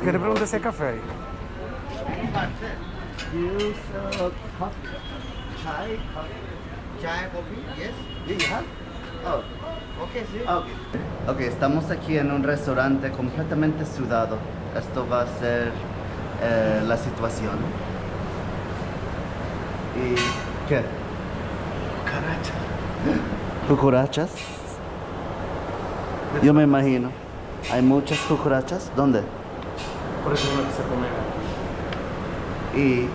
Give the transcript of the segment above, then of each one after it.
¿Qué le pregunté si hay café ahí? Coffee. Chai, coffee. Chai, coffee, yes. Do you have? Oh, Okay, sí. okay. Ok, estamos aquí en un restaurante completamente sudado. Esto va a ser la situación. ¿Y qué? ¿Cucarachas? Yo me imagino. ¿Hay muchas cucarachas? ¿Dónde? Por eso no se come. Y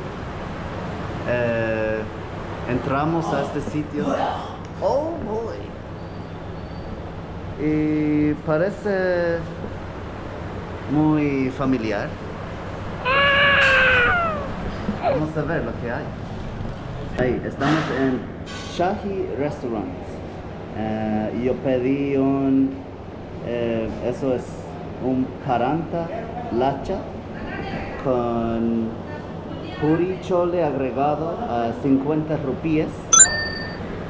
entramos a este sitio. Oh boy. Y parece muy familiar. Vamos a ver lo que hay. Ahí, estamos en Shahi Restaurant. Yo pedí eso es un paranta lacha con puri chole agregado a 50 rupias.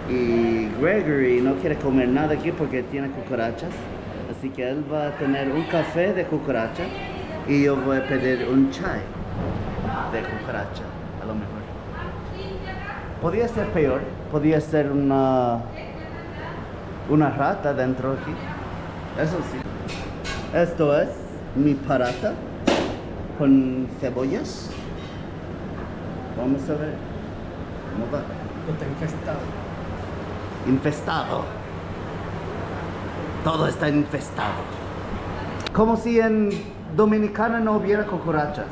Y Gregory no quiere comer nada aquí porque tiene cucarachas. Así que él va a tener un café de cucaracha y yo voy a pedir un chai de cucaracha, a lo mejor. Podría ser peor, podría ser una rata dentro aquí. Eso sí. Esto es mi parata con cebollas. Vamos a ver cómo va. Está infestado. Infestado. Todo está infestado. Como si en Dominicana no hubiera cucarachas.